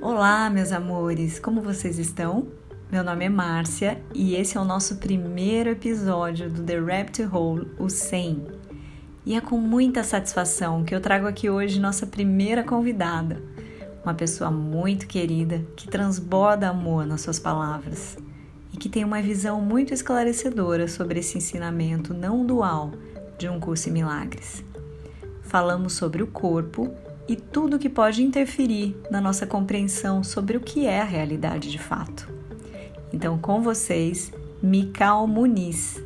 Olá, meus amores, como vocês estão? Meu nome é Márcia e esse é o nosso primeiro episódio do The Rabbit Hole, o 100. E é com muita satisfação que eu trago aqui hoje nossa primeira convidada, uma pessoa muito querida que transborda amor nas suas palavras e que tem uma visão muito esclarecedora sobre esse ensinamento não dual de um curso em milagres. Falamos sobre o corpo e tudo que pode interferir na nossa compreensão sobre o que é a realidade de fato. Então, com vocês, Mikal Muniz.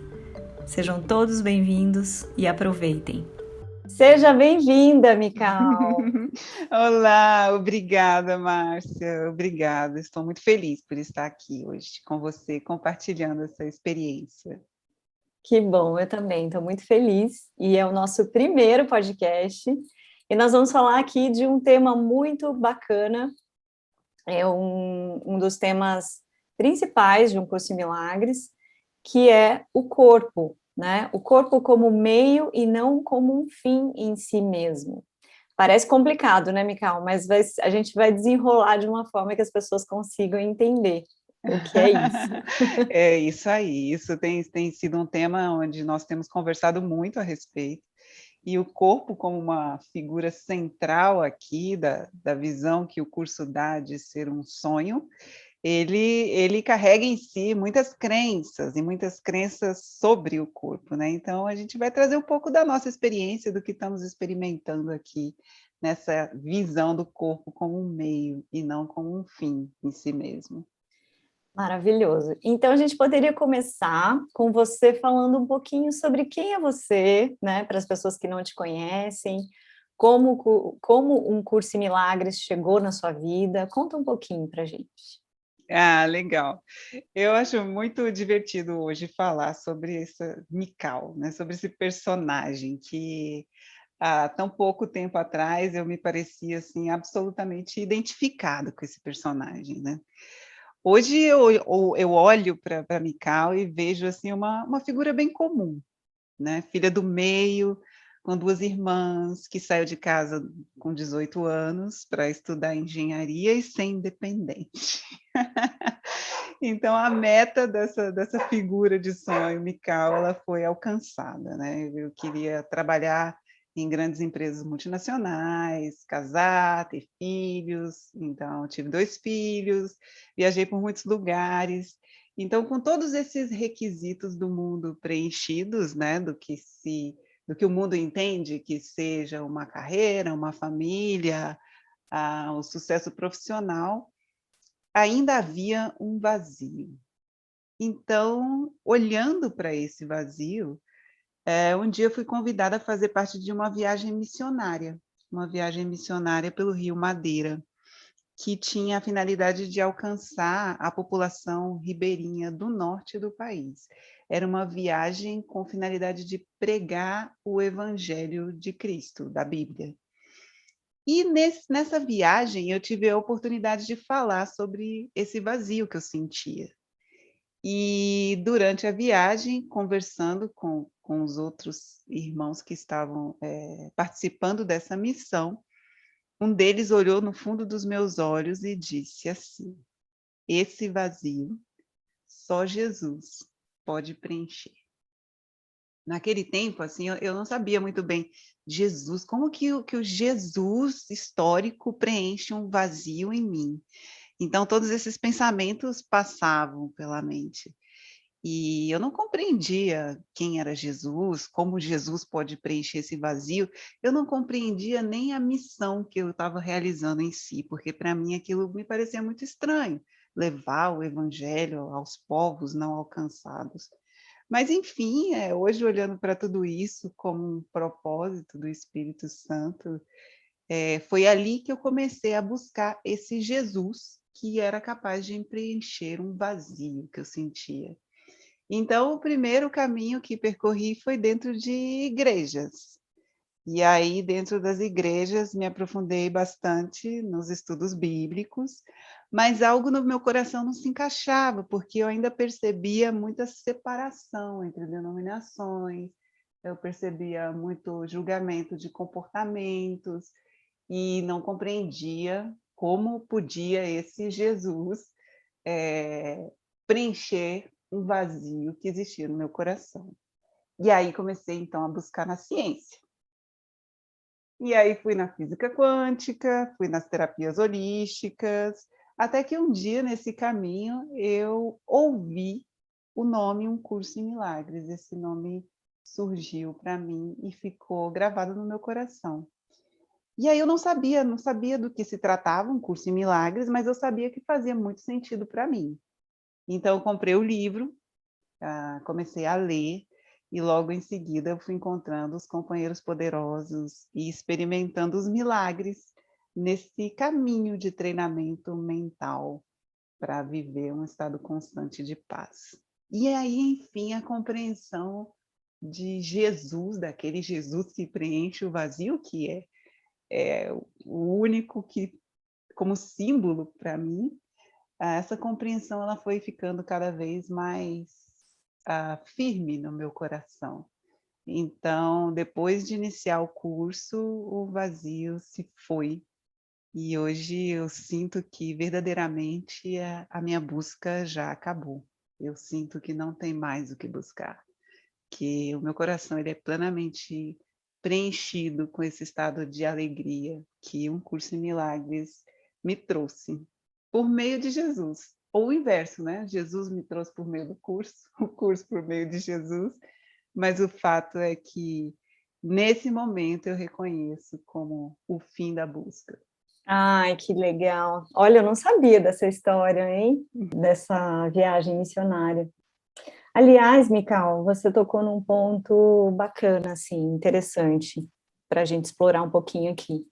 Sejam todos bem-vindos e aproveitem. Seja bem-vinda, Mikal. Olá, obrigada, Márcia, obrigada. Estou muito feliz por estar aqui hoje com você, compartilhando essa experiência. Que bom, eu também estou muito feliz. E é o nosso primeiro podcast. E nós vamos falar aqui de um tema muito bacana. É um dos temas principais de um curso em milagres, que é o corpo, né? O corpo como meio e não como um fim em si mesmo. Parece complicado, né, Mikal? Mas a gente vai desenrolar de uma forma que as pessoas consigam entender o que é isso. É isso aí, isso tem sido um tema onde nós temos conversado muito a respeito, e o corpo como uma figura central aqui da visão que o curso dá de ser um sonho, ele carrega em si muitas crenças, e muitas crenças sobre o corpo, né? Então, a gente vai trazer um pouco da nossa experiência, do que estamos experimentando aqui, nessa visão do corpo como um meio, e não como um fim em si mesmo. Maravilhoso. Então, a gente poderia começar com você falando um pouquinho sobre quem é você, né, para as pessoas que não te conhecem, como um curso em milagres chegou na sua vida. Conta um pouquinho para a gente. Ah, legal. Eu acho muito divertido hoje falar sobre essa Mikau, né, sobre esse personagem que há tão pouco tempo atrás eu me parecia assim absolutamente identificado com esse personagem, né. Hoje eu olho para Mikau e vejo assim uma figura bem comum, né, filha do meio, com 2 irmãs, que saiu de casa com 18 anos para estudar engenharia e ser independente. Então a meta dessa figura de sonho, Mikau, ela foi alcançada, né. Eu queria trabalhar em grandes empresas multinacionais, casar, ter filhos, então tive 2 filhos, viajei por muitos lugares. Então, com todos esses requisitos do mundo preenchidos, né, do que o mundo entende que seja uma carreira, uma família, o sucesso profissional, ainda havia um vazio. Então, olhando para esse vazio, um dia eu fui convidada a fazer parte de uma viagem missionária pelo Rio Madeira, que tinha a finalidade de alcançar a população ribeirinha do norte do país. Era uma viagem com finalidade de pregar o evangelho de Cristo, da Bíblia. E nessa viagem eu tive a oportunidade de falar sobre esse vazio que eu sentia. E durante a viagem, conversando com os outros irmãos que estavam, participando dessa missão, um deles olhou no fundo dos meus olhos e disse assim: "Esse vazio, só Jesus pode preencher". Naquele tempo, assim, eu não sabia muito bem, Jesus, como que o Jesus histórico preenche um vazio em mim? Então todos esses pensamentos passavam pela mente. E eu não compreendia quem era Jesus, como Jesus pode preencher esse vazio, eu não compreendia nem a missão que eu estava realizando em si, porque para mim aquilo me parecia muito estranho, levar o evangelho aos povos não alcançados. Mas enfim, hoje olhando para tudo isso como um propósito do Espírito Santo, foi ali que eu comecei a buscar esse Jesus que era capaz de preencher um vazio que eu sentia. Então, o primeiro caminho que percorri foi dentro de igrejas. E aí, dentro das igrejas, me aprofundei bastante nos estudos bíblicos, mas algo no meu coração não se encaixava, porque eu ainda percebia muita separação entre denominações, eu percebia muito julgamento de comportamentos e não compreendia como podia esse Jesus preencher um vazio que existia no meu coração. E aí comecei então a buscar na ciência. E aí fui na física quântica, fui nas terapias holísticas, até que um dia nesse caminho eu ouvi o nome Um Curso em Milagres. Esse nome surgiu para mim e ficou gravado no meu coração. E aí eu não sabia do que se tratava Um Curso em Milagres, mas eu sabia que fazia muito sentido para mim. Então eu comprei o livro, comecei a ler e logo em seguida eu fui encontrando os companheiros poderosos e experimentando os milagres nesse caminho de treinamento mental para viver um estado constante de paz. E aí, enfim, a compreensão de Jesus, daquele Jesus que preenche o vazio, que é o único que, como símbolo para mim, essa compreensão ela foi ficando cada vez mais firme no meu coração. Então, depois de iniciar o curso, o vazio se foi. E hoje eu sinto que verdadeiramente a minha busca já acabou. Eu sinto que não tem mais o que buscar, que o meu coração ele é plenamente preenchido com esse estado de alegria que Um Curso em Milagres me trouxe, por meio de Jesus. Ou o inverso, né? Jesus me trouxe por meio do curso, o curso por meio de Jesus, mas o fato é que, nesse momento, eu reconheço como o fim da busca. Ai, que legal. Olha, eu não sabia dessa história, hein? Dessa viagem missionária. Aliás, Mical, você tocou num ponto bacana, assim, interessante, para a gente explorar um pouquinho aqui.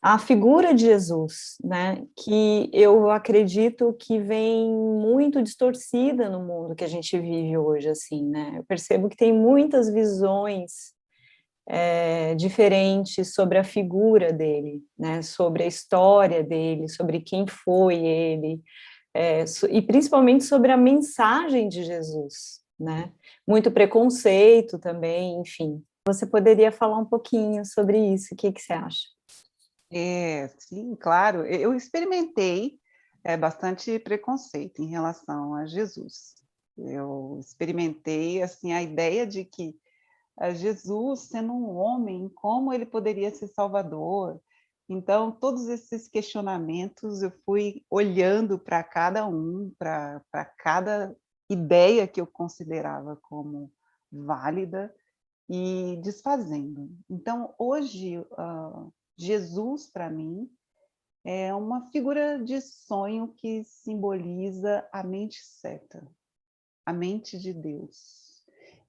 A figura de Jesus, né, que eu acredito que vem muito distorcida no mundo que a gente vive hoje, assim, né? Eu percebo que tem muitas visões diferentes sobre a figura dele, né? Sobre a história dele, sobre quem foi ele, e principalmente sobre a mensagem de Jesus, né? Muito preconceito também, enfim. Você poderia falar um pouquinho sobre isso? O que que você acha? Sim, claro. Eu experimentei, bastante preconceito em relação a Jesus. Eu experimentei, assim, a ideia de que, Jesus, sendo um homem, como ele poderia ser salvador? Então, todos esses questionamentos, eu fui olhando para cada um, para cada ideia que eu considerava como válida e desfazendo. Então, hoje, Jesus, para mim, é uma figura de sonho que simboliza a mente certa, a mente de Deus.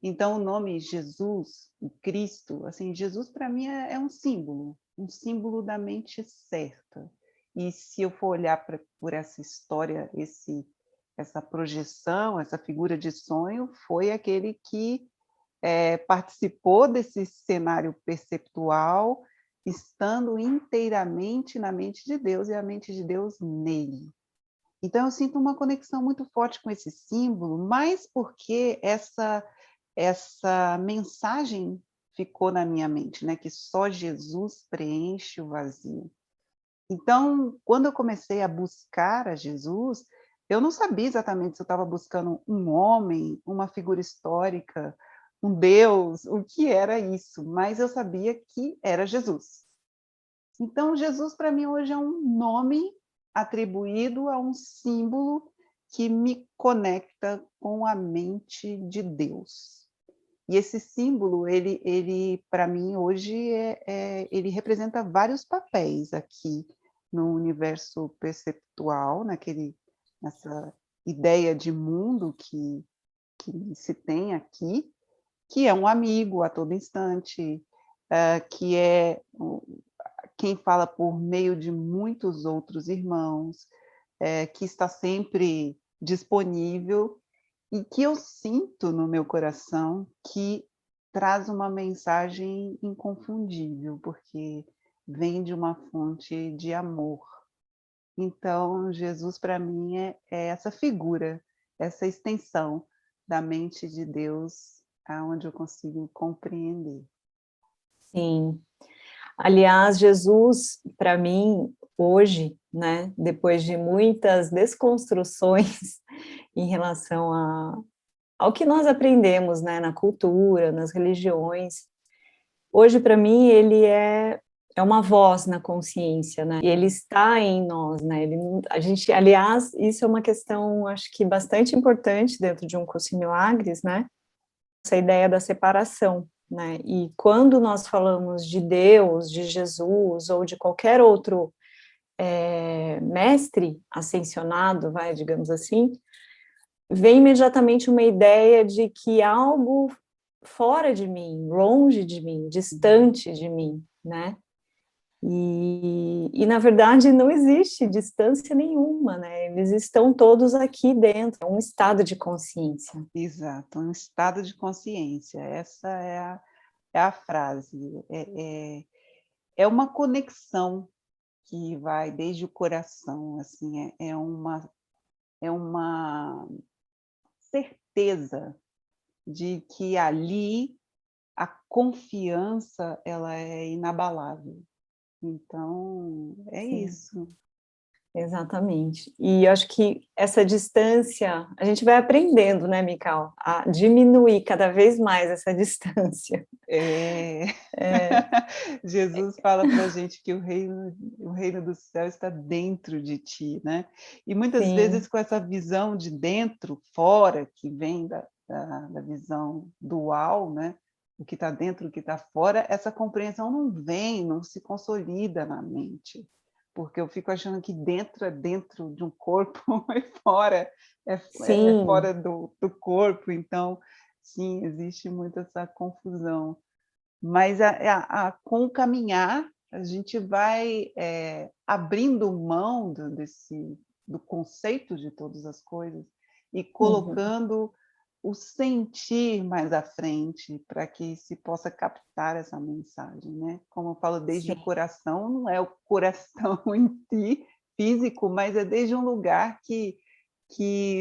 Então, o nome Jesus, o Cristo, assim, Jesus para mim é um símbolo da mente certa. E se eu for olhar por essa história, essa projeção, essa figura de sonho, foi aquele que participou desse cenário perceptual, estando inteiramente na mente de Deus e a mente de Deus nele. Então, eu sinto uma conexão muito forte com esse símbolo, mas porque essa mensagem ficou na minha mente, né? Que só Jesus preenche o vazio. Então, quando eu comecei a buscar a Jesus, eu não sabia exatamente se eu estava buscando um homem, uma figura histórica, um Deus, o que era isso, mas eu sabia que era Jesus. Então, Jesus para mim hoje é um nome atribuído a um símbolo que me conecta com a mente de Deus. E esse símbolo, ele para mim hoje ele representa vários papéis aqui no universo perceptual, nessa ideia de mundo que se tem aqui, que é um amigo a todo instante, que é quem fala por meio de muitos outros irmãos, que está sempre disponível e que eu sinto no meu coração que traz uma mensagem inconfundível, porque vem de uma fonte de amor. Então, Jesus para mim é essa figura, essa extensão da mente de Deus, aonde eu consigo compreender. Sim. Aliás, Jesus, para mim, hoje, né? Depois de muitas desconstruções em relação ao que nós aprendemos, né, na cultura, nas religiões. Hoje, para mim, ele é uma voz na consciência, né? E ele está em nós, né? A gente, aliás, isso é uma questão, acho que bastante importante dentro de um curso em milagres, né? Essa ideia da separação, né? E quando nós falamos de Deus, de Jesus ou de qualquer outro mestre ascensionado, vai, digamos assim, vem imediatamente uma ideia de que algo fora de mim, longe de mim, distante de mim, né? E na verdade não existe distância nenhuma, né? Eles estão todos aqui dentro, é um estado de consciência. Exato, um estado de consciência. Essa é a frase. É uma conexão que vai desde o coração, assim, é uma certeza de que ali a confiança ela é inabalável. Então, é Sim. isso. Exatamente. E eu acho que essa distância, a gente vai aprendendo, né, Mical, a diminuir cada vez mais essa distância. É. É, Jesus fala para a gente que o reino do céu está dentro de ti, né? E muitas vezes sim, com essa visão de dentro, fora, que vem da visão dual, né? O que está dentro, o que está fora, essa compreensão não vem, não se consolida na mente. Porque eu fico achando que dentro é dentro de um corpo e fora é sim, fora do corpo. Então, sim, existe muito essa confusão. Mas com o caminhar, a gente vai abrindo mão do conceito de todas as coisas e uhum, colocando o sentir mais à frente para que se possa captar essa mensagem, né? Como eu falo, desde o sim, coração, não é o coração em si, físico, mas é desde um lugar que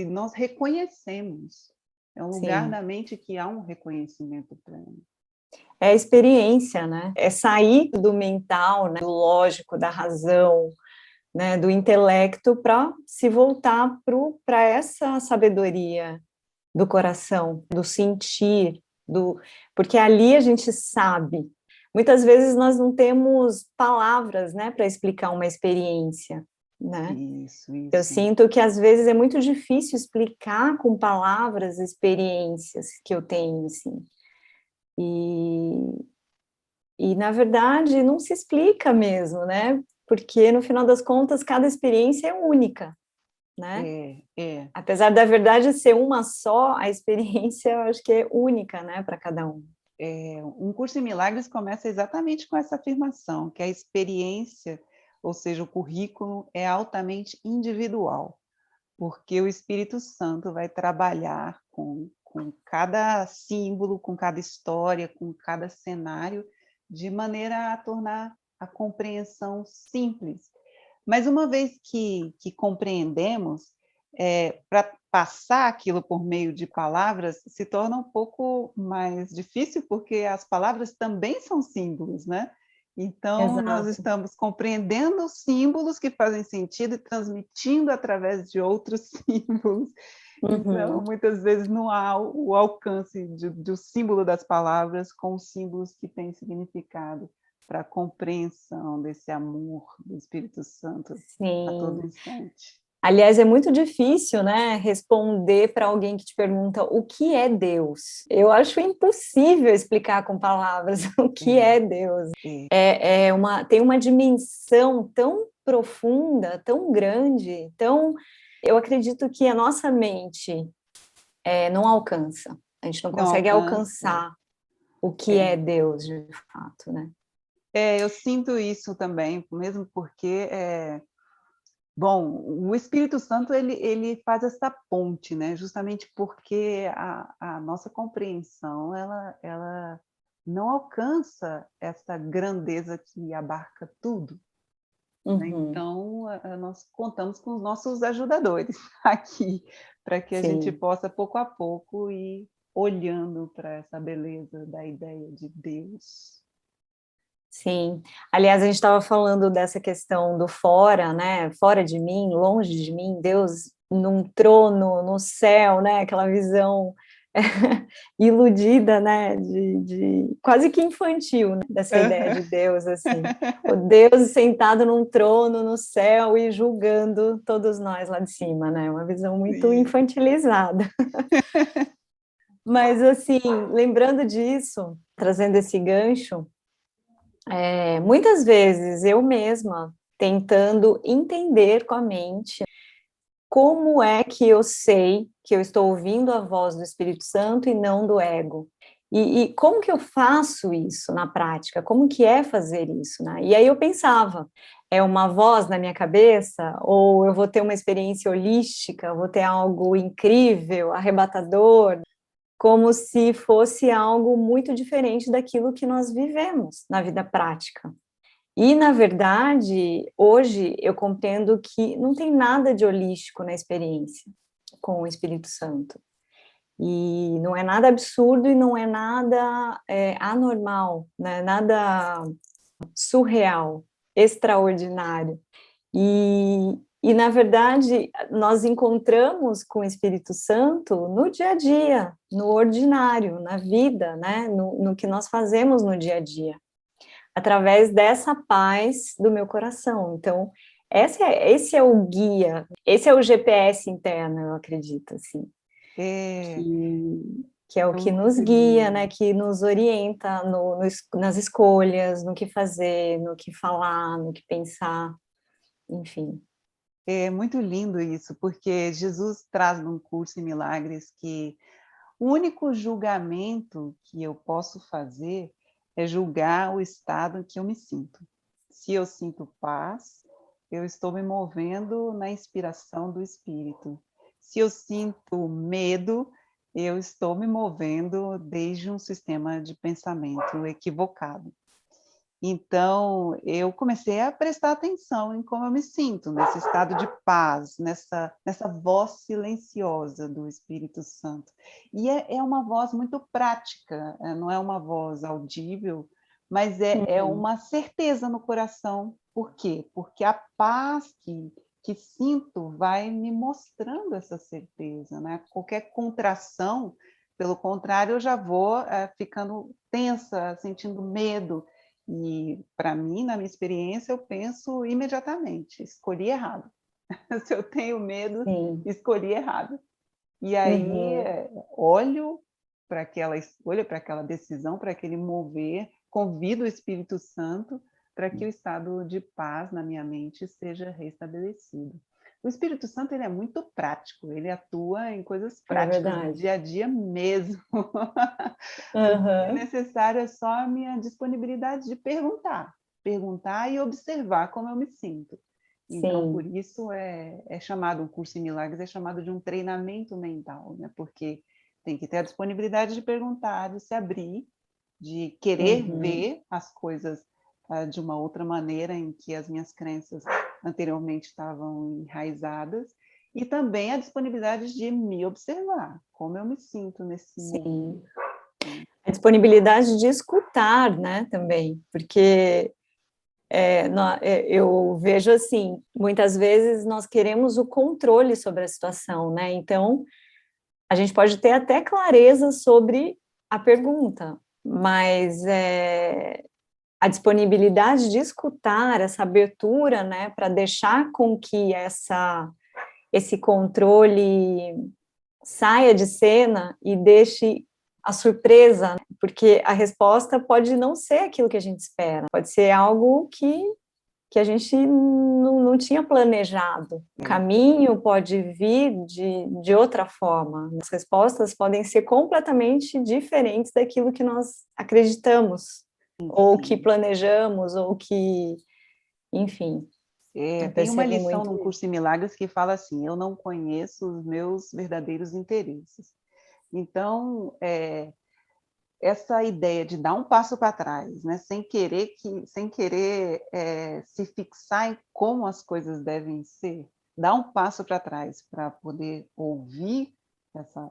nós reconhecemos. É um lugar sim. na mente que há um reconhecimento pleno. É a experiência, né? É sair do mental, né, do lógico, da razão, né, do intelecto para se voltar para essa sabedoria do coração, do sentir, porque ali a gente sabe. Muitas vezes nós não temos palavras, né, para explicar uma experiência, né? Isso, Eu isso. sinto que às vezes é muito difícil explicar com palavras experiências que eu tenho, assim. E, e na verdade não se explica mesmo, né? Porque no final das contas cada experiência é única, né? É, é. Apesar da verdade ser uma só, a experiência eu acho que é única, né, para cada um. Um curso em milagres começa exatamente com essa afirmação, que a experiência, ou seja, o currículo, é altamente individual, porque o Espírito Santo vai trabalhar com cada símbolo, com cada história, com cada cenário, de maneira a tornar a compreensão simples. Mas uma vez que compreendemos, para passar aquilo por meio de palavras se torna um pouco mais difícil, porque as palavras também são símbolos, né? Então, nós Exato. estamos compreendendo os símbolos que fazem sentido e transmitindo através de outros símbolos. Então, Uhum. muitas vezes não há o alcance do símbolo das palavras com os símbolos que têm significado para a compreensão desse amor do Espírito Santo a todo Sim. instante. Aliás, é muito difícil, né, responder para alguém que te pergunta o que é Deus. Eu acho impossível explicar com palavras o que É, é Deus. é, Tem uma dimensão tão profunda, tão grande, tão. Eu acredito que a nossa mente não alcança. A gente não não consegue alcança. alcançar o que é É. Deus de fato, né? Eu sinto isso também, mesmo porque, bom, o Espírito Santo ele faz essa ponte, né? Justamente porque a nossa compreensão ela não alcança essa grandeza que abarca tudo. Né? Uhum. Então, nós contamos com os nossos ajudadores aqui, para que a gente Sim. possa, pouco a pouco, ir olhando para essa beleza da ideia de Deus. Sim. Aliás, a gente estava falando dessa questão do fora, né? Fora de mim, longe de mim, Deus num trono, no céu, né? Aquela visão iludida, né? De quase que infantil, né? Dessa ideia Aham. de Deus, assim. O Deus sentado num trono no céu e julgando todos nós lá de cima, né? Uma visão muito Sim. infantilizada. Mas, assim, lembrando disso, trazendo esse gancho, muitas vezes eu mesma tentando entender com a mente como é que eu sei que eu estou ouvindo a voz do Espírito Santo e não do ego. E como que eu faço isso na prática? Como que é fazer isso, né? E aí eu pensava, é uma voz na minha cabeça? Ou eu vou ter uma experiência holística, vou ter algo incrível, arrebatador, como se fosse algo muito diferente daquilo que nós vivemos na vida prática. E, na verdade, hoje eu compreendo que não tem nada de holístico na experiência com o Espírito Santo. E não é nada absurdo e não é nada anormal, né? Nada surreal, extraordinário. Na verdade, nós encontramos com o Espírito Santo no dia a dia, no ordinário, na vida, né? No que nós fazemos no dia a dia, através dessa paz do meu coração. Então, esse é o guia, esse é o GPS interno, eu acredito, assim, É, que é o é que nos muito guia, né, lindo. que nos orienta nas escolhas, no que fazer, no que falar, no que pensar, enfim. É muito lindo isso, porque Jesus traz num curso em milagres que o único julgamento que eu posso fazer é julgar o estado em que eu me sinto. Se eu sinto paz, eu estou me movendo na inspiração do Espírito. Se eu sinto medo, eu estou me movendo desde um sistema de pensamento equivocado. Então, eu comecei a prestar atenção em como eu me sinto, nesse estado de paz, nessa voz silenciosa do Espírito Santo. E é uma voz muito prática, não é uma voz audível, mas é Uhum. uma certeza no coração. Por quê? Porque a paz que sinto vai me mostrando essa certeza, né? Qualquer contração, pelo contrário, eu já vou ficando tensa, sentindo medo, e, para mim, na minha experiência, eu penso imediatamente: escolhi errado. Se eu tenho medo, Sim. escolhi errado. E aí, Uhum. olho para aquela escolha, para aquela decisão, para aquele mover, convido o Espírito Santo para que o estado de paz na minha mente seja restabelecido. O Espírito Santo ele é muito prático, ele atua em coisas É práticas do verdade. dia a dia mesmo. O que é Uhum. necessário é só a minha disponibilidade de perguntar e observar como eu me sinto. Então, por Sim. isso é chamado, um curso em milagres é chamado de um treinamento mental, né? Porque tem que ter a disponibilidade de perguntar, de se abrir, de querer Uhum. ver as coisas de uma outra maneira em que as minhas crenças anteriormente estavam enraizadas, e também a disponibilidade de me observar, como eu me sinto nesse momento. Sim. A disponibilidade de escutar, né, também, porque eu vejo assim, muitas vezes nós queremos o controle sobre a situação, né? Então, a gente pode ter até clareza sobre a pergunta, mas a disponibilidade de escutar, essa abertura, né, para deixar com que esse controle saia de cena e deixe a surpresa, porque a resposta pode não ser aquilo que a gente espera, pode ser algo que a gente não tinha planejado. O É, caminho pode vir de outra forma. As respostas podem ser completamente diferentes daquilo que nós acreditamos, ou que sim. planejamos, ou que, enfim, eu Tem uma percebo lição muito num isso. curso em milagres que fala assim: eu não conheço os meus verdadeiros interesses. Então, essa ideia de dar um passo para trás, né, sem querer se fixar em como as coisas devem ser, dar um passo para trás para poder ouvir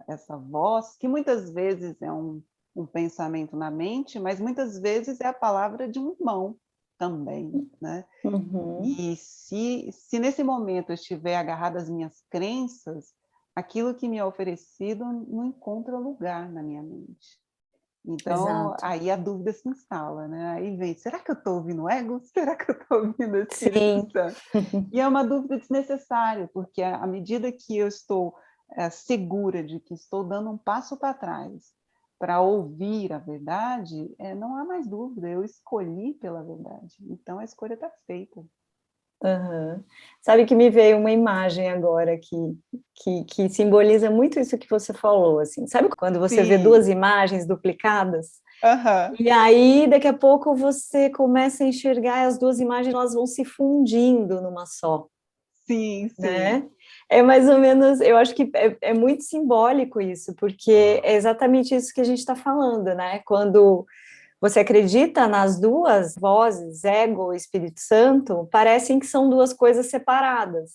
essa voz, que muitas vezes um pensamento na mente, mas muitas vezes é a palavra de um irmão também, né? Uhum. E se nesse momento eu estiver agarrada às minhas crenças, aquilo que me é oferecido não encontra lugar na minha mente. Então, Exato. aí a dúvida se instala, né? Aí vem, será que eu estou ouvindo o ego? Será que eu estou ouvindo o Espírito Sim. Santo? E é uma dúvida desnecessária, porque à medida que eu estou segura de que estou dando um passo para trás para ouvir a verdade, não há mais dúvida, eu escolhi pela verdade. Então, a escolha está feita. Uhum. Sabe que me veio uma imagem agora que simboliza muito isso que você falou, assim. Sabe quando você vê Sim, duas imagens duplicadas? aham, E aí, daqui a pouco, você começa a enxergar as duas imagens, elas vão se fundindo numa só, sim, sim. né? É mais ou menos, eu acho que é muito simbólico isso, porque é exatamente isso que a gente está falando, né? Quando você acredita nas duas vozes, ego e Espírito Santo, parecem que são duas coisas separadas.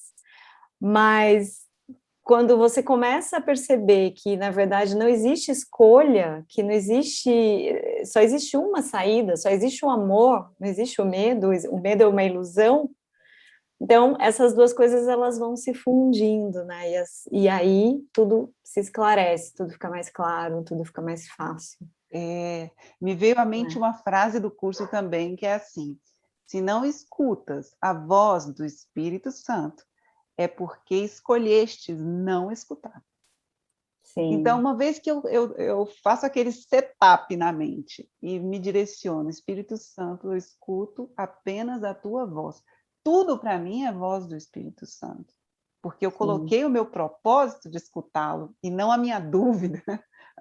Mas quando você começa a perceber que, na verdade, não existe escolha, que não existe, só existe uma saída, só existe o amor, não existe o medo é uma ilusão, então essas duas coisas elas vão se fundindo, né? E aí tudo se esclarece, tudo fica mais claro, tudo fica mais fácil, Me veio à mente né? uma frase do curso também, que é assim: se não escutas a voz do Espírito Santo, é porque escolhestes não escutar. Então, Sim. uma vez que eu faço aquele setup na mente e me direciono, Espírito Santo, eu escuto apenas a tua voz. Tudo para mim é voz do Espírito Santo, porque eu Sim. coloquei o meu propósito de escutá-lo e não a minha dúvida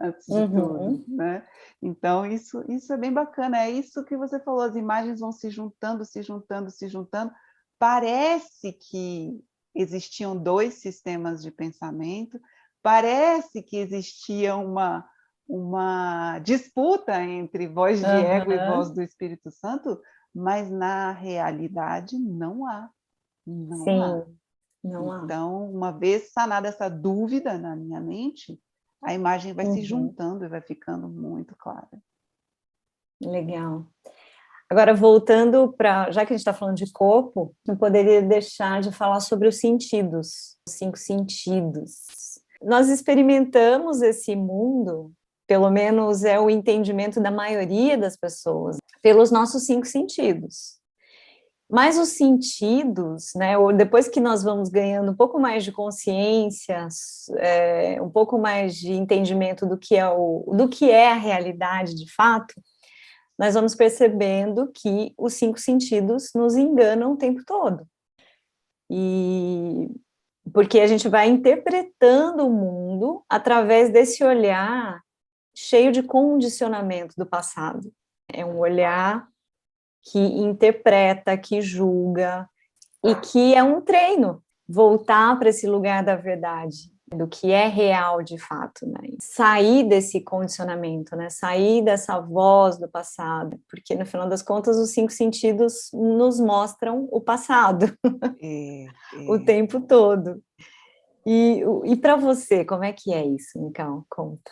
antes de tudo, Uhum. né? Então, isso é bem bacana, é isso que você falou, as imagens vão se juntando, se juntando, se juntando. Parece que existiam dois sistemas de pensamento, parece que existia uma disputa entre voz de ego e voz Aham. do Espírito Santo, mas na realidade não há, não há. Sim, não há. Então, uma vez sanada essa dúvida na minha mente, a imagem vai se Uhum. juntando e vai ficando muito clara. Legal. Agora, voltando para, já que a gente está falando de corpo, não poderia deixar de falar sobre os sentidos, os cinco sentidos. Nós experimentamos esse mundo, pelo menos é o entendimento da maioria das pessoas, pelos nossos cinco sentidos. Mas os sentidos, né, depois que nós vamos ganhando um pouco mais de consciência, um pouco mais de entendimento do que é a realidade de fato, nós vamos percebendo que os cinco sentidos nos enganam o tempo todo. E porque a gente vai interpretando o mundo através desse olhar cheio de condicionamento do passado. É um olhar que interpreta, que julga, e que é um treino voltar para esse lugar da verdade, do que é real de fato, né? Sair desse condicionamento, né? Sair dessa voz do passado, porque no final das contas os cinco sentidos nos mostram o passado É, o é. tempo todo. E para você, como é que é isso, então? Conta.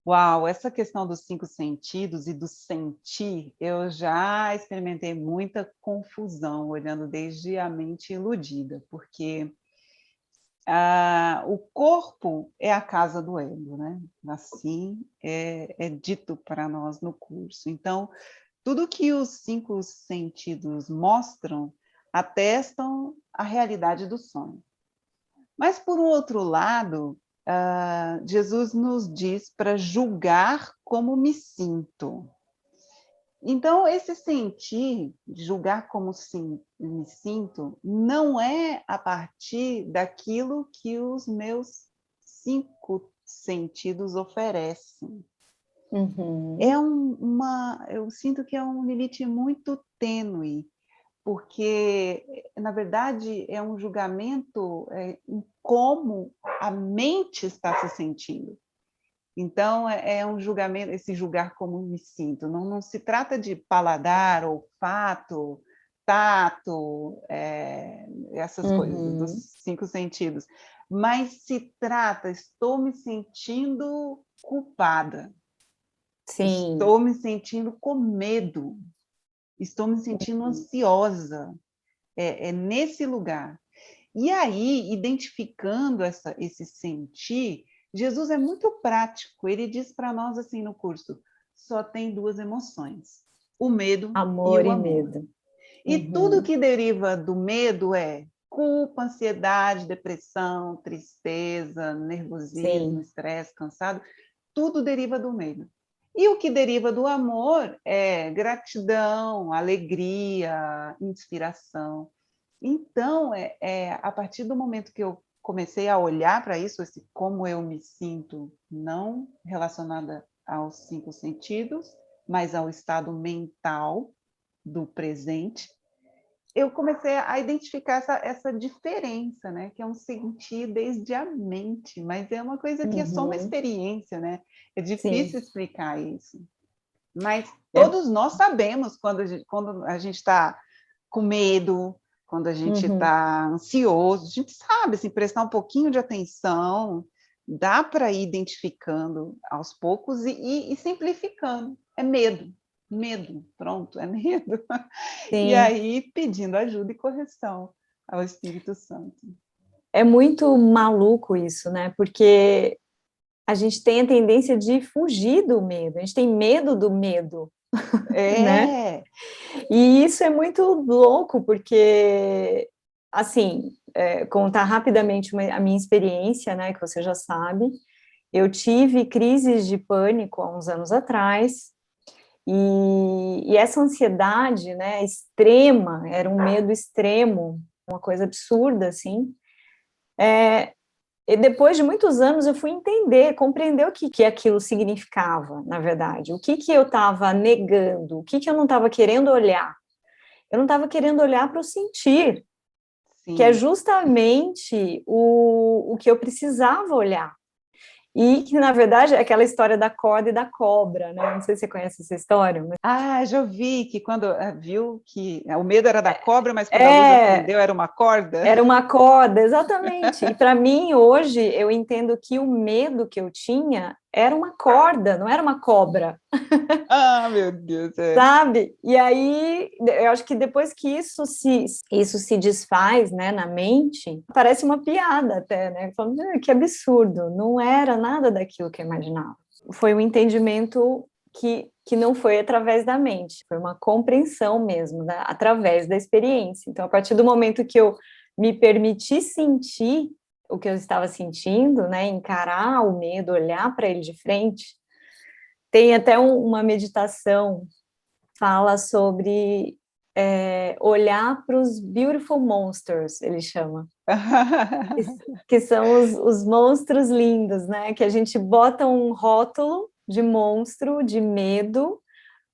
Uau, essa questão dos cinco sentidos e do sentir, eu já experimentei muita confusão olhando desde a mente iludida, porque o corpo é a casa do ego, né? Assim é dito para nós no curso. Então, tudo que os cinco sentidos mostram atestam a realidade do sonho. Mas, por um outro lado, Jesus nos diz para julgar como me sinto. Então, esse sentir, julgar como me sinto, não é a partir daquilo que os meus cinco sentidos oferecem. Uhum, Eu sinto que é um limite muito tênue, porque, na verdade, é um julgamento em como a mente está se sentindo. Então, é um julgamento, esse julgar como me sinto. Não se trata de paladar, olfato, tato, essas coisas, dos uhum, cinco sentidos. Mas se trata, estou me sentindo culpada. Sim. Estou me sentindo com medo, estou me sentindo ansiosa. É nesse lugar. E aí, identificando esse sentir, Jesus é muito prático. Ele diz para nós assim no curso: só tem duas emoções, o medo e Amor o e amor. medo. E tudo Uhum. que deriva do medo é culpa, ansiedade, depressão, tristeza, nervosismo, Sim. estresse, cansado, tudo deriva do medo. E o que deriva do amor é gratidão, alegria, inspiração. Então, a partir do momento que eu comecei a olhar para isso, esse como eu me sinto, não relacionada aos cinco sentidos, mas ao estado mental do presente, eu comecei a identificar essa diferença, né? Que é um sentir desde a mente, mas é uma coisa que é só uma Uhum. experiência, né? É Sim. difícil explicar isso. Mas É. todos nós sabemos quando a gente está com medo, quando a gente Uhum. está ansioso, a gente sabe, assim, prestar um pouquinho de atenção, dá para ir identificando aos poucos e simplificando. É medo, medo, pronto, é medo. E Sim. aí pedindo ajuda e correção ao Espírito Santo. É muito maluco isso, né? Porque a gente tem a tendência de fugir do medo, a gente tem medo do medo, né? É, E isso é muito louco, porque, assim, contar rapidamente a minha experiência, né, que você já sabe, eu tive crises de pânico há uns anos atrás, e essa ansiedade, né, extrema, era um medo extremo, uma coisa absurda, assim, e depois de muitos anos eu fui entender, compreender o que aquilo significava, na verdade, o que eu estava negando, o que eu não estava querendo olhar. Eu não estava querendo olhar para o sentir, que é sim. justamente o que eu precisava olhar. E que, na verdade, é aquela história da corda e da cobra, né? Não sei se você conhece essa história. Mas... Ah, já vi que quando viu que o medo era da cobra, mas quando a luz É, acendeu era uma corda. era uma corda, exatamente. E para mim, hoje, eu entendo que o medo que eu tinha era uma corda, não era uma cobra. Ah, meu Deus, é. Sabe? E aí, eu acho que depois que isso se desfaz, né, na mente, parece uma piada até, né? Falando, que absurdo, não era nada daquilo que eu imaginava. Foi um entendimento que não foi através da mente, foi uma compreensão mesmo, através da experiência. Então, a partir do momento que eu me permiti sentir o que eu estava sentindo, né, encarar o medo, olhar para ele de frente, tem até uma meditação fala sobre olhar para os beautiful monsters, ele chama, que, que são os monstros lindos, né? Que a gente bota um rótulo de monstro, de medo,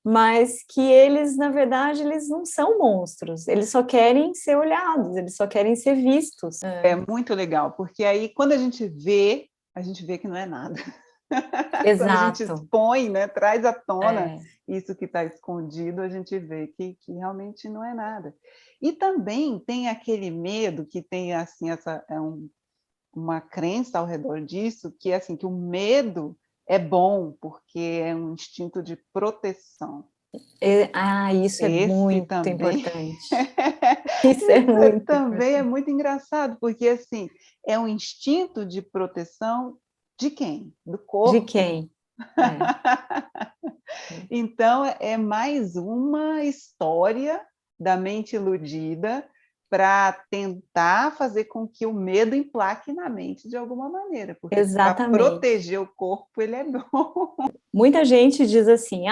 mas que eles, na verdade, eles não são monstros, eles só querem ser olhados, eles só querem ser vistos. É muito legal, porque aí quando a gente vê que não é nada. Quando a gente Exato. expõe, né, traz à tona É. isso que está escondido, a gente vê que realmente não é nada. E também tem aquele medo que tem assim uma crença ao redor disso, que é assim que o medo é bom porque é um instinto de proteção. Isso é Esse muito também importante. Isso é muito também é importante. muito engraçado, porque assim, é um instinto de proteção de quem? Do De corpo. quem? É. Então, é mais uma história da mente iludida para tentar fazer com que o medo emplaque na mente de alguma maneira, porque para Exatamente. proteger o corpo ele é bom. Muita gente diz assim: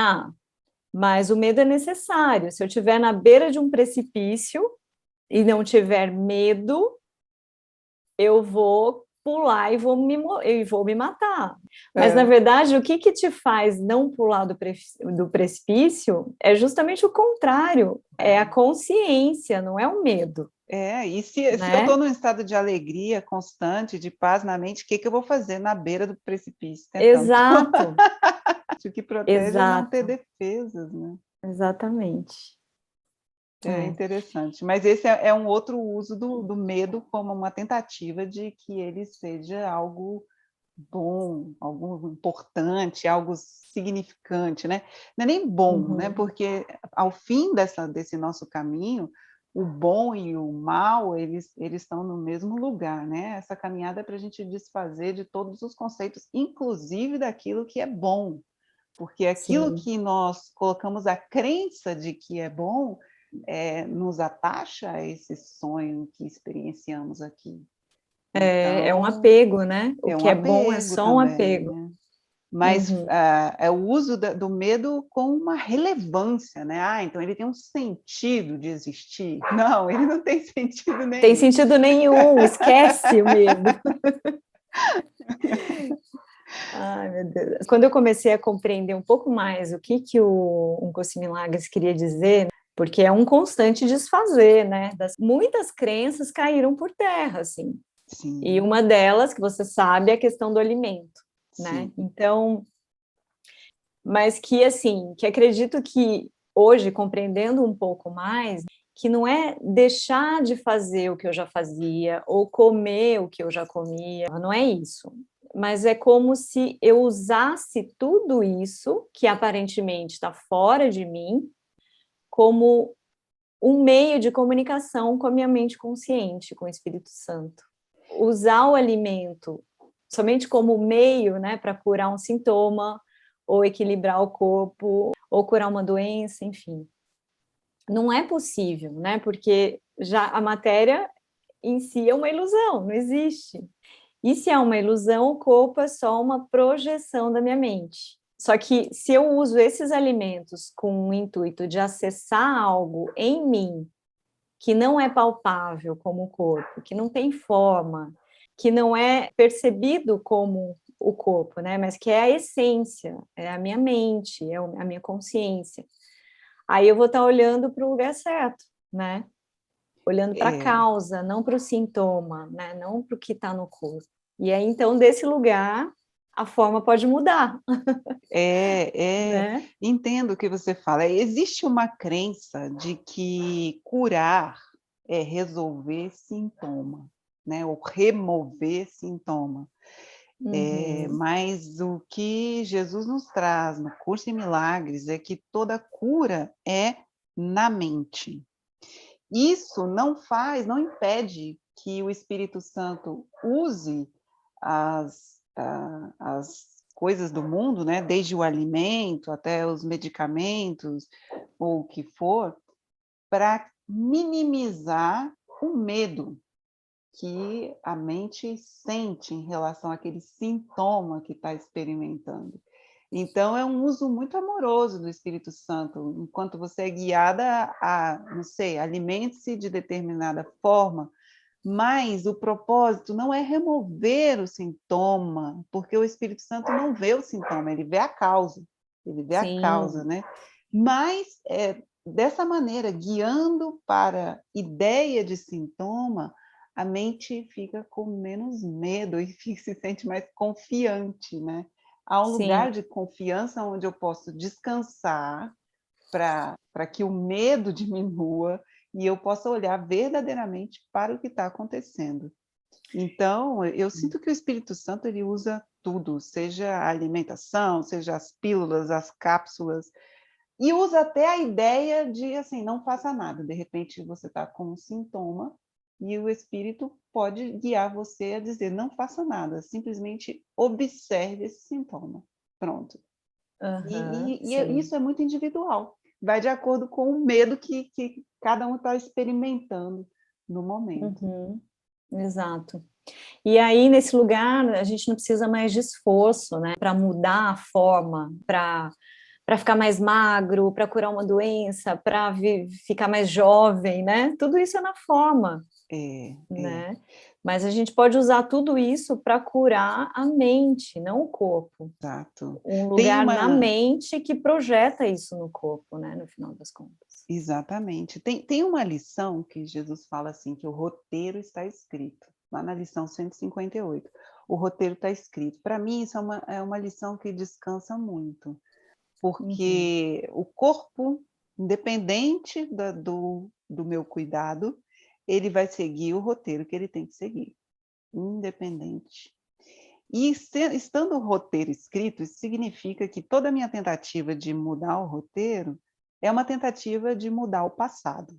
mas o medo é necessário. Se eu estiver na beira de um precipício e não tiver medo, eu vou pular e vou me matar. Mas, na É, verdade, o que te faz não pular do precipício é justamente o contrário, é a consciência, não é o medo, e se eu né? estou num estado de alegria constante, de paz na mente, o que eu vou fazer na beira do precipício, tentando pular? Exato, O que protege é não ter exato, defesas, né? exatamente. É É. interessante. Mas esse é um outro uso do medo como uma tentativa de que ele seja algo bom, algo importante, algo significante, né. Não é nem bom, né, Uhum. porque ao fim desse nosso caminho, o bom e o mal, eles estão no mesmo lugar, né. Essa caminhada é para a gente desfazer de todos os conceitos, inclusive daquilo que é bom, porque aquilo Sim. que nós colocamos a crença de que é bom, nos atacha a esse sonho que experienciamos aqui. É um Então, apego, né? O é que um é bom é apego só um também, apego. né. Mas, Uhum. é o uso do medo com uma relevância, né. "Ah, então ele tem um sentido de existir". Não, ele não tem sentido Tem nenhum. sentido nenhum, esquece o medo. Ai, meu Deus. Quando eu comecei a compreender um pouco mais o que o Um Curso em Milagres queria dizer, porque é um constante desfazer, né, muitas crenças caíram por terra, assim, e Sim, uma delas, que você sabe, é a questão do alimento, né. sim. Então, mas que, assim, que acredito que hoje, compreendendo um pouco mais, que não é deixar de fazer o que eu já fazia ou comer o que eu já comia, não é isso. Mas é como se eu usasse tudo isso, que aparentemente está fora de mim, como um meio de comunicação com a minha mente consciente, com o Espírito Santo. Usar o alimento somente como meio, né, para curar um sintoma, ou equilibrar o corpo, ou curar uma doença, enfim. Não é possível, né, porque já a matéria em si é uma ilusão, não existe. E se é uma ilusão, o corpo é só uma projeção da minha mente. Só que se eu uso esses alimentos com o intuito de acessar algo em mim que não é palpável como o corpo, que não tem forma, que não é percebido como o corpo, né, mas que é a essência, é a minha mente, é a minha consciência. Aí eu vou estar olhando para o lugar certo, né, olhando para a É, causa, não para o sintoma, né, não para o que está no corpo. E aí, então, desse lugar, a forma pode mudar, né. entendo o que você fala. Existe uma crença de que curar é resolver sintoma, né, ou remover sintoma. Uhum. Mas o que Jesus nos traz no Curso em Milagres é que toda cura é na mente. Isso não impede que o Espírito Santo use as coisas do mundo, né, desde o alimento até os medicamentos, ou o que for, para minimizar o medo que a mente sente em relação àquele sintoma que está experimentando. Então, é um uso muito amoroso do Espírito Santo, enquanto você é guiada a, não sei, alimente-se de determinada forma, mas o propósito não é remover o sintoma, porque o Espírito Santo não vê o sintoma, ele vê a causa, ele vê a causa, Sim, né? Mas, dessa maneira, guiando para ideia de sintoma, a mente fica com menos medo e se sente mais confiante, né? Há um sim, lugar de confiança onde eu posso descansar para que o medo diminua e eu possa olhar verdadeiramente para o que está acontecendo. Então, eu sinto que o Espírito Santo ele usa tudo, seja a alimentação, seja as pílulas, as cápsulas, e usa até a ideia de, assim, não faça nada. De repente, você está com um sintoma e o Espírito pode guiar você a dizer: "Não faça nada, simplesmente observe esse sintoma". Pronto. aham, Isso sim. é muito individual, vai de acordo com o medo que cada um está experimentando no momento. Uhum, exato. E aí, nesse lugar, a gente não precisa mais de esforço, né, para mudar a forma, para ficar mais magro, para curar uma doença, para ficar mais jovem, né, tudo isso é na forma, É, é, né. Mas a gente pode usar tudo isso para curar a mente, não o corpo. exato. Um Tem lugar na uma mente que projeta isso no corpo, né, no final das contas. Exatamente. Tem uma lição que Jesus fala assim, que o roteiro está escrito, lá na lição 158. O roteiro está escrito. Para mim isso é uma lição que descansa muito, Uhum, porque o corpo, independente do meu cuidado, ele vai seguir o roteiro que ele tem que seguir, independente. E estando o roteiro escrito, isso significa que toda a minha tentativa de mudar o roteiro é uma tentativa de mudar o passado.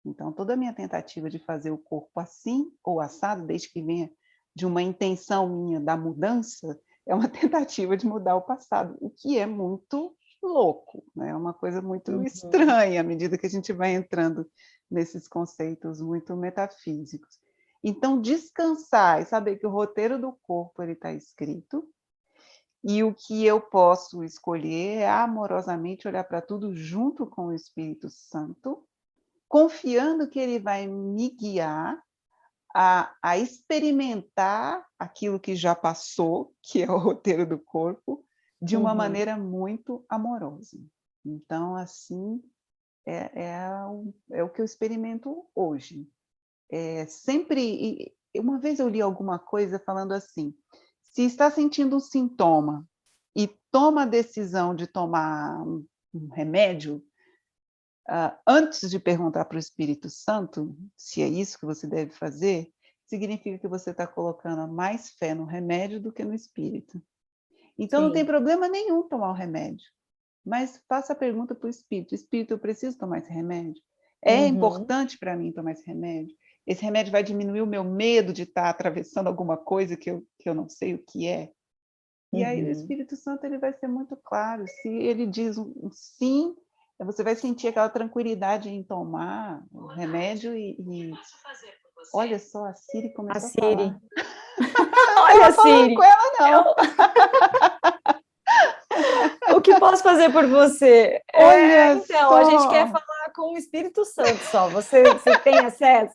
Então, toda a minha tentativa de fazer o corpo assim ou assado, desde que venha de uma intenção minha da mudança, é uma tentativa de mudar o passado, o que é muito louco, né? É uma coisa muito estranha à medida que a gente vai entrando nesses conceitos muito metafísicos. Então, descansar e saber que o roteiro do corpo está escrito, e o que eu posso escolher é amorosamente olhar para tudo junto com o Espírito Santo, confiando que ele vai me guiar a experimentar aquilo que já passou, que é o roteiro do corpo, de uma maneira muito amorosa. Então, assim, é o que eu experimento hoje. Sempre, uma vez eu li alguma coisa falando assim, se está sentindo um sintoma e toma a decisão de tomar um remédio, antes de perguntar para o Espírito Santo se é isso que você deve fazer, significa que você está colocando mais fé no remédio do que no Espírito. Então, não tem problema nenhum tomar o remédio, mas faça a pergunta para o Espírito: Espírito, eu preciso tomar esse remédio? É importante para mim tomar esse remédio? Esse remédio vai diminuir o meu medo de estar atravessando alguma coisa que eu não sei o que é? E aí o Espírito Santo ele vai ser muito claro. Se ele diz um sim, você vai sentir aquela tranquilidade em tomar o remédio e... Olha só, a Siri começou a falar. Olha, Siri, com ela, não. O que posso fazer por você? Olha então, só. a gente quer falar com o Espírito Santo só. Você tem acesso?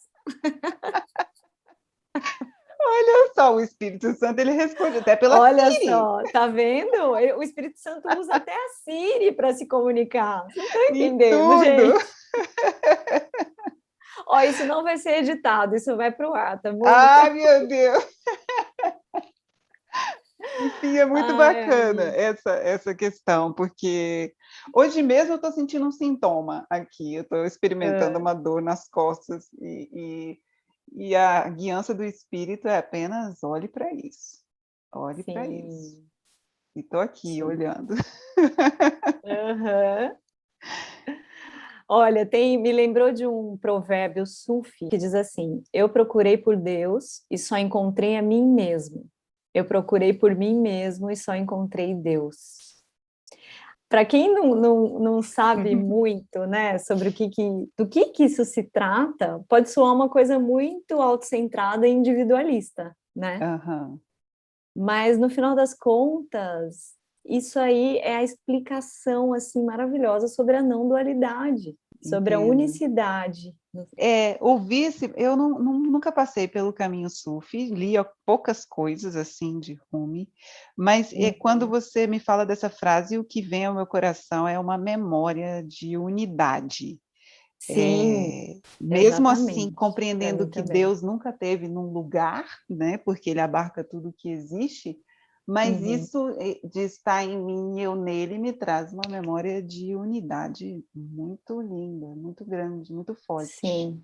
Olha só, o Espírito Santo ele responde até pela Olha Siri. só, tá vendo? O Espírito Santo usa até a Siri para se comunicar. Você está entendendo, tudo. gente? Ó, isso não vai ser editado, isso vai para o ar, tá bom? Ai, meu Deus. Enfim, é muito bacana essa questão, porque hoje mesmo eu estou sentindo um sintoma aqui, eu estou experimentando uma dor nas costas e a guiança do Espírito é apenas olhe para isso, olhe para isso. E estou aqui olhando. Olha, me lembrou de um provérbio sufi que diz assim: eu procurei por Deus e só encontrei a mim mesmo. Eu procurei por mim mesmo e só encontrei Deus. Para quem não sabe muito, né, sobre do que isso se trata, pode soar uma coisa muito autocentrada e individualista, né? Mas no final das contas, isso aí é a explicação assim maravilhosa sobre a não dualidade, sobre a unicidade. Eu nunca passei pelo caminho sufi, li poucas coisas assim de Rumi, mas quando você me fala dessa frase, o que vem ao meu coração é uma memória de unidade. Sim, mesmo assim, compreendendo que Deus nunca teve num lugar, né, porque ele abarca tudo que existe, mas isso de estar em mim e eu nele me traz uma memória de unidade muito linda, muito grande, muito forte. Sim.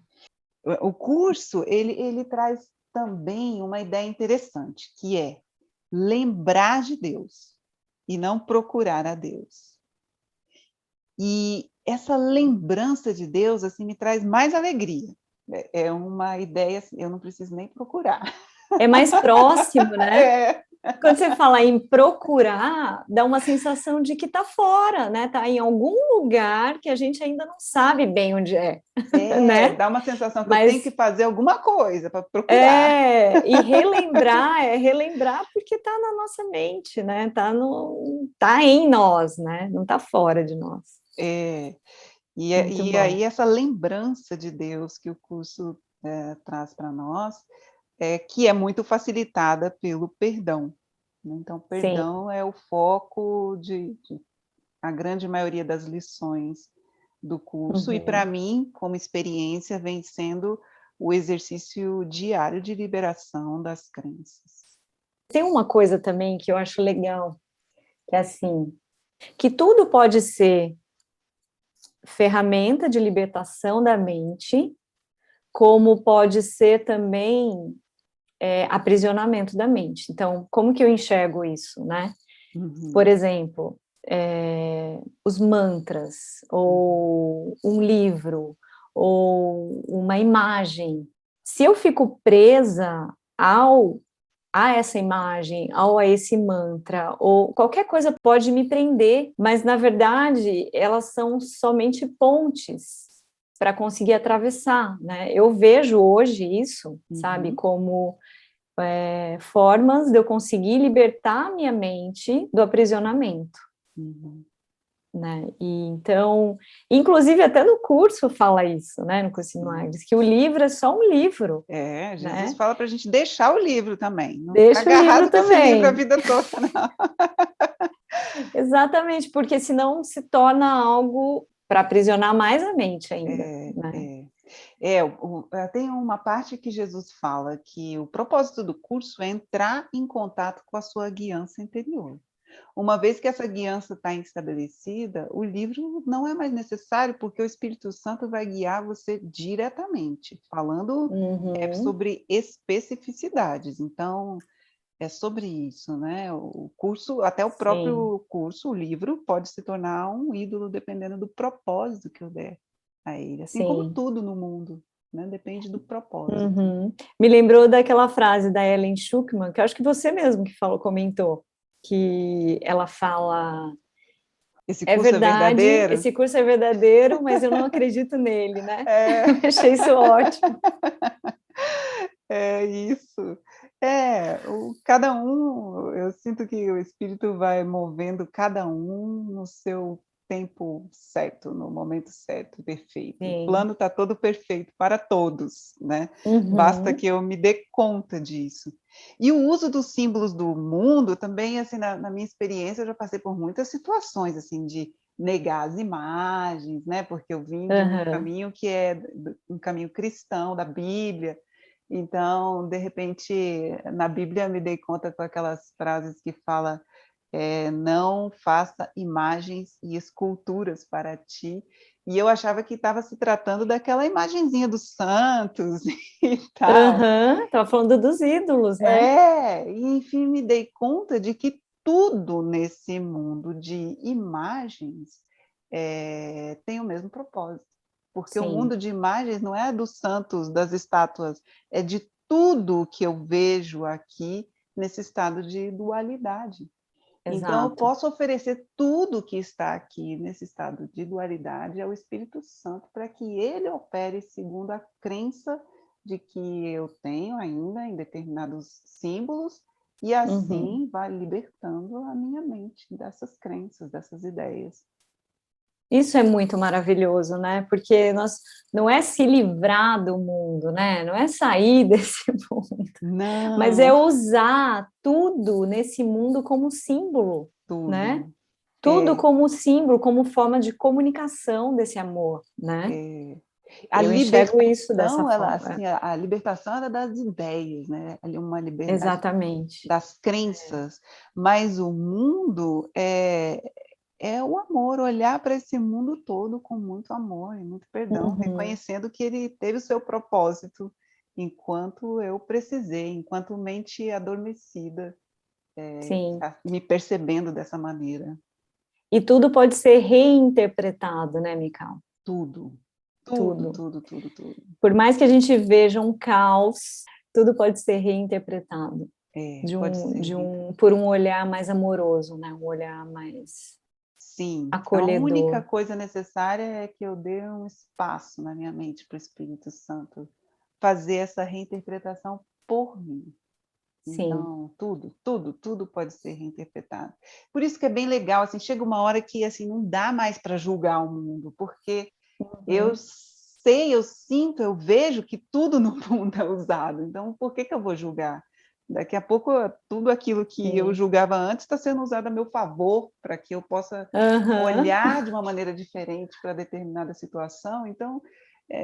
O curso, ele traz também uma ideia interessante, que é lembrar de Deus e não procurar a Deus. E essa lembrança de Deus assim me traz mais alegria. É uma ideia, assim, eu não preciso nem procurar. É mais próximo, né? Quando você fala em procurar, dá uma sensação de que está fora, né? Está em algum lugar que a gente ainda não sabe bem onde é. Né? Dá uma sensação que eu tenho que fazer alguma coisa para procurar. E relembrar porque está na nossa mente, né? Tá em nós, né? Não está fora de nós. E aí essa lembrança de Deus que o curso traz para nós, que é muito facilitada pelo perdão. Então, perdão é o foco de a grande maioria das lições do curso, e para mim, como experiência, vem sendo o exercício diário de liberação das crenças. Tem uma coisa também que eu acho legal, que é assim, que tudo pode ser ferramenta de libertação da mente, como pode ser também aprisionamento da mente. Então, como que eu enxergo isso, né? Por Uhum. exemplo, os mantras, ou um livro, ou uma imagem. Se eu fico presa a essa imagem, ou a esse mantra, ou qualquer coisa pode me prender, mas na verdade elas são somente pontes para conseguir atravessar, né? Eu vejo hoje isso, sabe, Uhum. como formas de eu conseguir libertar minha mente do aprisionamento, Uhum. né? E então, inclusive até no curso fala isso, né? No curso de Sim. Milagres, que o livro é só um livro, Jesus né? fala para a gente deixar o livro também, não ficar Deixa o livro agarrado com esse livro a também. vida toda, não. Exatamente, porque senão se torna algo para aprisionar mais a mente ainda, É, né? é. Tem uma parte que Jesus fala que o propósito do curso é entrar em contato com a sua guiança interior. Uma vez que essa guiança está estabelecida, o livro não é mais necessário, porque o Espírito Santo vai guiar você diretamente, falando Uhum, sobre especificidades. Então, é sobre isso, né? O curso, até o sim. próprio curso, o livro, pode se tornar um ídolo dependendo do propósito que eu der a ele, assim como Sim. tudo no mundo, né? Depende do propósito. Uhum. Me lembrou daquela frase da Ellen Schuckman, que eu acho que você mesmo que falou, comentou, que ela fala: Esse é curso é verdade, verdadeiro? esse curso é verdadeiro, mas eu não acredito nele, né? É, Eu achei isso ótimo. é isso. Cada um, eu sinto que o espírito vai movendo cada um no seu tempo certo, no momento certo, perfeito. O Sim. plano está todo perfeito para todos, né? Basta Uhum. que eu me dê conta disso. E o uso dos símbolos do mundo também, assim, na minha experiência, eu já passei por muitas situações, assim, de negar as imagens, né? Porque eu vim de um Uhum. caminho que é um caminho cristão, da Bíblia. Então, de repente, na Bíblia me dei conta com aquelas frases que fala não faça imagens e esculturas para ti. E eu achava que estava se tratando daquela imagenzinha dos santos e tal. Uhum. Tava falando dos ídolos, né? E enfim, me dei conta de que tudo nesse mundo de imagens tem o mesmo propósito. Porque o Sim, mundo de imagens não é dos santos, das estátuas, é de tudo que eu vejo aqui nesse estado de dualidade. Então, eu exato. posso oferecer tudo que está aqui nesse estado de dualidade ao Espírito Santo para que ele opere segundo a crença de que eu tenho ainda em determinados símbolos e Uhum. assim vai libertando a minha mente dessas crenças, dessas ideias. Isso é muito maravilhoso, né? Porque nós não é se livrar do mundo, né? Não é sair desse mundo, mas é Não, usar tudo nesse mundo como símbolo, né? tudo. Tudo É, como símbolo, como forma de comunicação desse amor, né? é. A Eu enxergo isso dessa libertação, ela, forma. assim, a libertação era das ideias, né? Ali uma liberdade Exatamente. das crenças, mas o mundo é o amor, olhar para esse mundo todo com muito amor e muito perdão, Uhum. reconhecendo que ele teve o seu propósito enquanto eu precisei, enquanto mente adormecida, Sim. me percebendo dessa maneira. E tudo pode ser reinterpretado, né, Mikau? Tudo, tudo, Tudo. tudo, tudo, tudo. Por mais que a gente veja um caos, tudo pode ser reinterpretado Pode ser. por um olhar mais amoroso, né? Um olhar mais Sim, a única acolhedor. coisa necessária é que eu dê um espaço na minha mente para o Espírito Santo fazer essa reinterpretação por mim. Sim. Então, tudo, tudo, tudo pode ser reinterpretado. Por isso que é bem legal, assim, chega uma hora que assim não dá mais para julgar o mundo, porque eu Uhum. sei, eu sinto, eu vejo que tudo no mundo é usado. Então, por que eu vou julgar? Daqui a pouco, tudo aquilo que eu Sim. julgava antes está sendo usado a meu favor, para que eu possa Aham. olhar de uma maneira diferente para determinada situação. Então,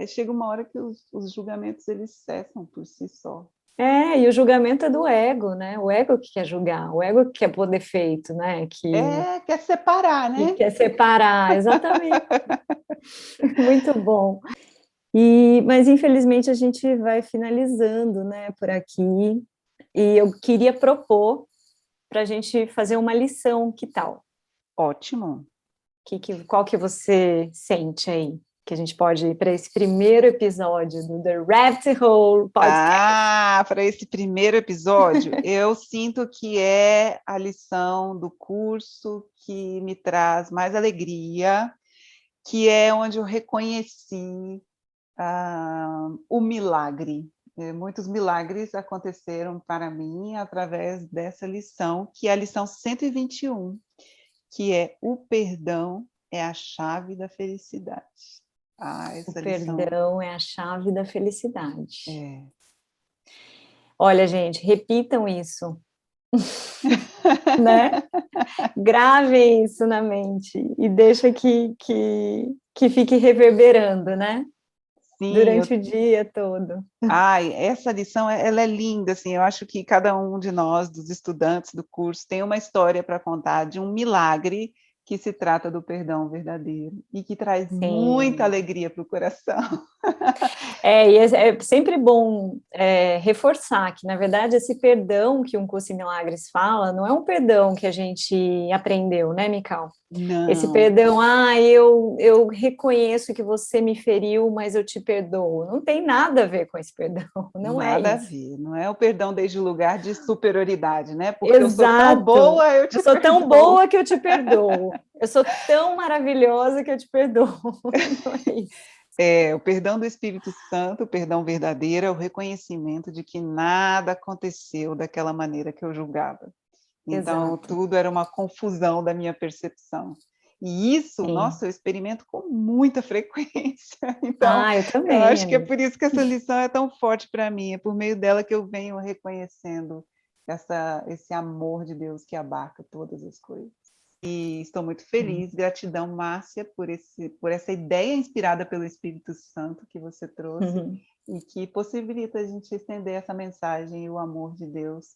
chega uma hora que os julgamentos eles cessam por si só. E o julgamento é do ego, né? O ego que quer julgar, o ego que quer pôr defeito, né? Quer separar, Que né? quer separar, exatamente. Muito bom. Mas infelizmente a gente vai finalizando, né, por aqui. E eu queria propor para a gente fazer uma lição, que tal? Ótimo. Qual que você sente aí? Que a gente pode ir para esse primeiro episódio do The Rabbit Hole Podcast. Para esse primeiro episódio, eu sinto que é a lição do curso que me traz mais alegria, que é onde eu reconheci o milagre. Muitos milagres aconteceram para mim através dessa lição, que é a lição 121, que é o perdão é a chave da felicidade. O Essa lição perdão é a chave da felicidade. é. Olha, gente, repitam isso, né? Gravem isso na mente e deixa que fique reverberando, né? Sim, Durante o dia todo. essa lição ela é linda, assim, eu acho que cada um de nós, dos estudantes do curso, tem uma história para contar de um milagre que se trata do perdão verdadeiro e que traz muita Sim. alegria para o coração. E é sempre bom reforçar que, na verdade, esse perdão que um Curso em Milagres fala não é um perdão que a gente aprendeu, né, Mical? Esse Não, perdão, eu reconheço que você me feriu, mas eu te perdoo. Não tem nada a ver com esse perdão, não é nada a isso. ver, não é o perdão desde o lugar de superioridade, né? Porque eu sou tão Exato. boa, eu Eu te sou tão perdoo. boa que eu te perdoo. Eu sou tão maravilhosa que eu te perdoo. Não é isso. O perdão do Espírito Santo, o perdão verdadeiro, é o reconhecimento de que nada aconteceu daquela maneira que eu julgava. Então, Exato. tudo era uma confusão da minha percepção. E isso, Sim. nossa, eu experimento com muita frequência. Então, Eu eu também, acho que é amiga. por isso que essa lição é tão forte para mim. É por meio dela que eu venho reconhecendo esse amor de Deus que abarca todas as coisas. E estou muito feliz, gratidão, Márcia, por essa ideia inspirada pelo Espírito Santo que você trouxe Uhum. e que possibilita a gente estender essa mensagem e o amor de Deus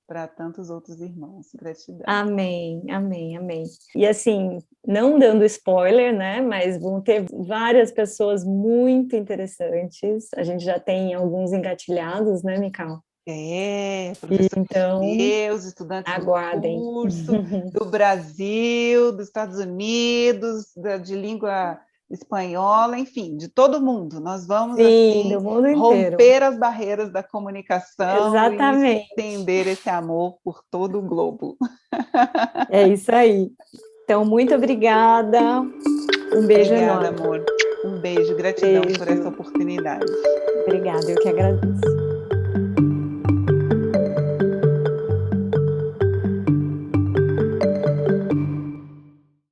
para tantos outros irmãos. Gratidão. Amém, amém, amém. E assim, não dando spoiler, né? Mas vão ter várias pessoas muito interessantes. A gente já tem alguns engatilhados, né, Mical? Professores de Então, Deus, estudantes do aguardem. curso, do Brasil, dos Estados Unidos, de língua espanhola, enfim, de todo mundo. Nós vamos, Sim, assim, do mundo inteiro. romper as barreiras da comunicação e Exatamente. estender esse amor por todo o globo. É isso aí. Então, muito obrigada. Um beijo Obrigada, enorme. amor. Um beijo, gratidão por essa Beijo. oportunidade. Obrigada, eu que agradeço.